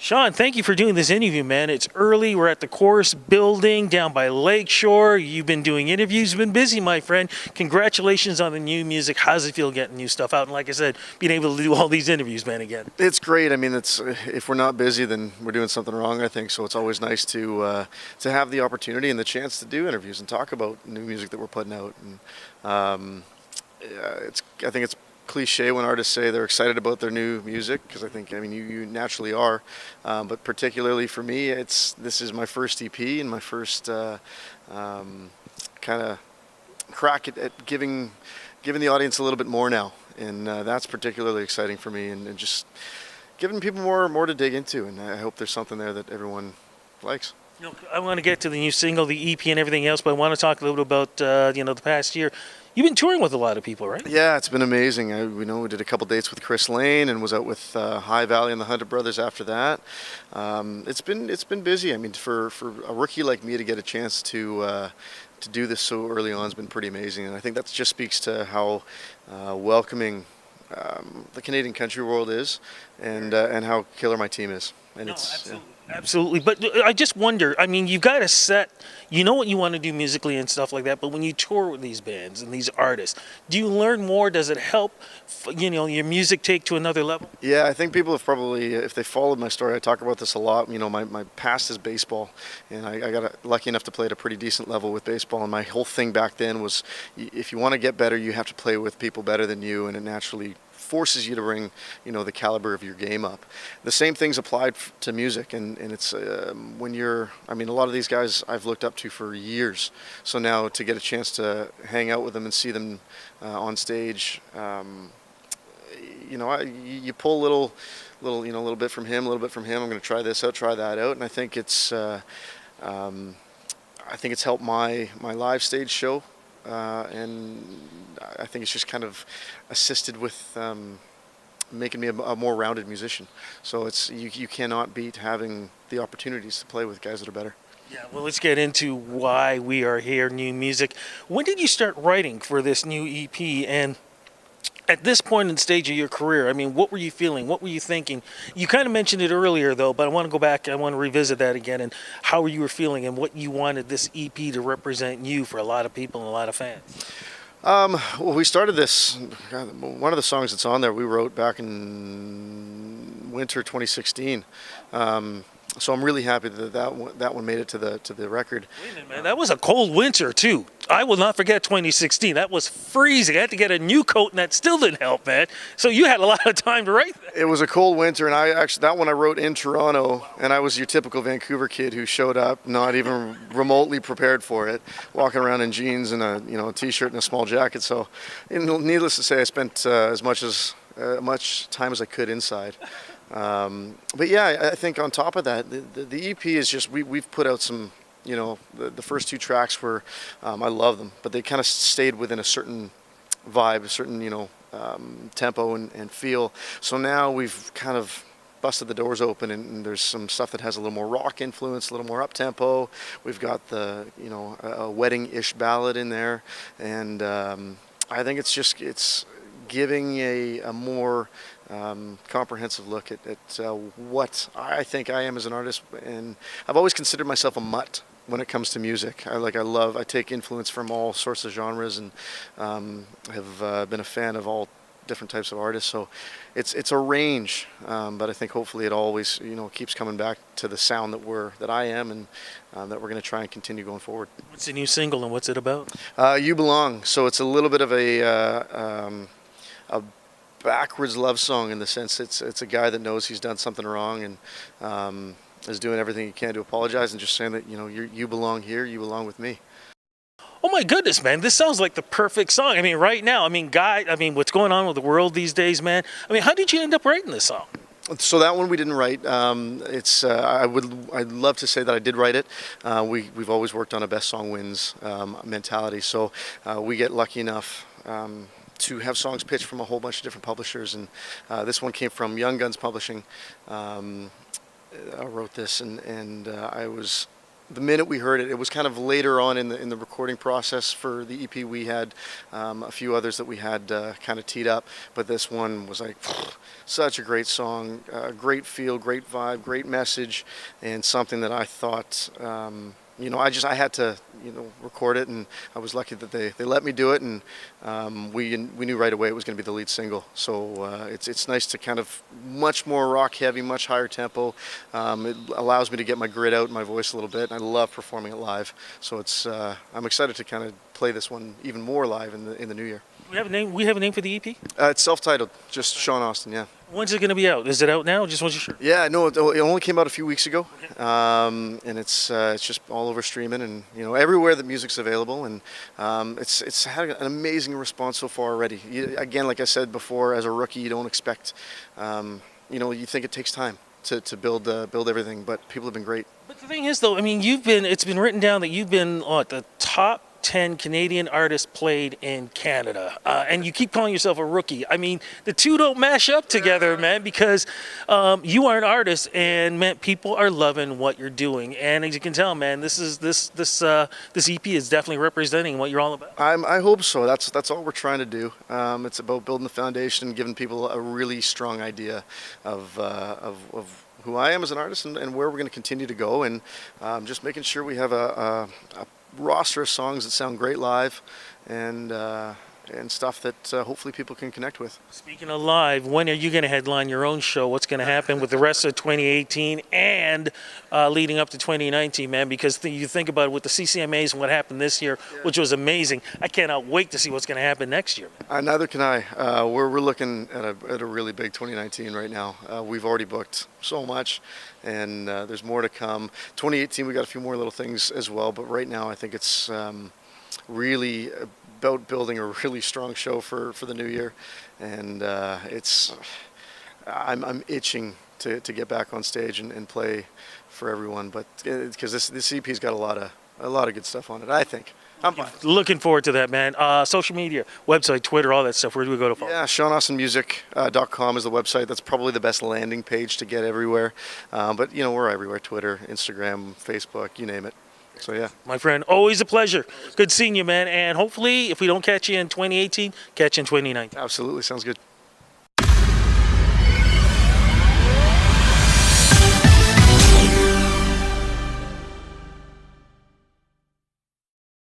Shawn, thank you for doing this interview, man. It's early. We're at the Chorus Building down by Lakeshore. You've been doing interviews. You've been busy, my friend. Congratulations on the new music. How's it feel getting new stuff out? And like I said, being able to do all these interviews, man, again. It's great. I mean, it's if we're not busy, then we're doing something wrong, I think. So it's always nice to have the opportunity and the chance to do interviews and talk about new music that we're putting out. And I think it's cliche when artists say they're excited about their new music, because I mean you naturally are, but particularly for me, this is my first EP and my first kind of crack at giving the audience a little bit more now, and that's particularly exciting for me, and just giving people more to dig into, and I hope there's something there that everyone likes. I want to get to the new single, the EP, and everything else, but I want to talk a little bit about the past year. You've been touring with a lot of people, right? Yeah, it's been amazing. We did a couple dates with Chris Lane and was out with High Valley and the Hunter Brothers after that. It's been busy. I mean, for a rookie like me to get a chance to do this so early on has been pretty amazing, and I think that just speaks to how welcoming the Canadian country world is, and how killer my team is. And No, it's absolutely. Absolutely. But I just wonder, I mean, you've got a set, you know what you want to do musically and stuff like that, but when you tour with these bands and these artists, do you learn more? Does it help, your music take to another level? Yeah, I think people have probably, if they followed my story, I talk about this a lot. My past is baseball, and I got lucky enough to play at a pretty decent level with baseball, and my whole thing back then was, if you want to get better, you have to play with people better than you, and it naturally forces you to bring the caliber of your game up. The same things applied to music, and it's when a lot of these guys I've looked up to for years, so now to get a chance to hang out with them and see them on stage, you pull a little bit from him, a little bit from him. I'm going to try this out, try that out, and I think it's helped my live stage show, and I think it's just kind of assisted with making me a more rounded musician. So you cannot beat having the opportunities to play with guys that are better. Yeah, well, let's get into why we are here, new music. When did you start writing for this new EP? And at this point in the stage of your career, I mean, what were you feeling? What were you thinking? You kind of mentioned it earlier, though, but I want to go back. I want to revisit that again, and how you were feeling and what you wanted this EP to represent you for a lot of people and a lot of fans. Well, we started this, one of the songs that's on there we wrote back in winter 2016. So I'm really happy that one made it to the record. Wait a minute, man. That was a cold winter, too. I will not forget 2016. That was freezing. I had to get a new coat, and that still didn't help, man. So you had a lot of time to write that. It was a cold winter, and that one I wrote in Toronto, and I was your typical Vancouver kid who showed up not even remotely prepared for it, walking around in jeans and a t-shirt and a small jacket. So, needless to say, I spent as much time as I could inside. But yeah, I think on top of that, the EP is just, we've put out some, the first two tracks were, I love them, but they kind of stayed within a certain vibe, a certain, tempo and feel. So now we've kind of busted the doors open, and there's some stuff that has a little more rock influence, a little more up-tempo. We've got a wedding-ish ballad in there, and I think it's giving a more comprehensive look at what I think I am as an artist, and I've always considered myself a mutt when it comes to music. I take influence from all sorts of genres, and have been a fan of all different types of artists. So it's a range, but I think hopefully it always keeps coming back to the sound that I am, and that we're going to try and continue going forward. What's the new single, and what's it about? You Belong. So it's a little bit of a backwards love song, in the sense it's a guy that knows he's done something wrong, and is doing everything he can to apologize, and just saying that you belong here, you belong with me. Oh my goodness, man! This sounds like the perfect song. I mean, right now, what's going on with the world these days, man? I mean, how did you end up writing this song? So that one we didn't write. I'd love to say that I did write it. We've always worked on a best song wins mentality. So we get lucky enough to have songs pitched from a whole bunch of different publishers, and this one came from Young Guns Publishing. I wrote this, and I was the minute we heard it, it was kind of later on in the recording process for the EP. We had a few others that we had kind of teed up, but this one was like such a great song, great feel, great vibe, great message, and something that I thought. I had to, record it, and I was lucky that they let me do it, and we knew right away it was going to be the lead single. So it's nice to kind of much more rock heavy, much higher tempo. It allows me to get my grit out in my voice a little bit, and I love performing it live. So I'm excited to kind of play this one even more live in the new year. We have a name. We have a name for the EP. It's self-titled, just Shawn Austin. Yeah. When's it going to be out? Is it out now? Just wasn't sure. Yeah, no, it only came out a few weeks ago, and it's just all over streaming and everywhere that music's available, and it's had an amazing response so far already. Again, like I said before, as a rookie, you don't expect, you think it takes time to build everything, but people have been great. But the thing is, though, I mean, it's been written down that you've been the top 10 Canadian artists played in Canada, and you keep calling yourself a rookie. I mean, the two don't mash up together, man, because you are an artist, and man, people are loving what you're doing. And as you can tell, man, this EP is definitely representing what you're all about. I hope so. That's all we're trying to do. It's about building the foundation and giving people a really strong idea of who I am as an artist and where we're going to continue to go, and just making sure we have a roster of songs that sound great live, and stuff that hopefully people can connect with. Speaking of live, when are you going to headline your own show? What's going to happen with the rest of 2018 and leading up to 2019, man? Because you think about it with the CCMAs and what happened this year, which was amazing. I cannot wait to see what's going to happen next year, man. Neither can I. We're looking at a really big 2019 right now. We've already booked so much, and there's more to come. 2018, we got a few more little things as well, but right now I think it's really about building a really strong show for the new year, and I'm itching to get back on stage and play for everyone, but because this EP's got a lot of good stuff on it, I think. I'm fine. Looking forward to that, man. Social media, website, Twitter, all that stuff. Where do we go to follow? Yeah, ShawnAustinMusic.com is the website. That's probably the best landing page to get everywhere. But we're everywhere: Twitter, Instagram, Facebook, you name it. So yeah. My friend, always a pleasure. Good seeing you, man. And hopefully, if we don't catch you in 2018, catch you in 2019. Absolutely, sounds good.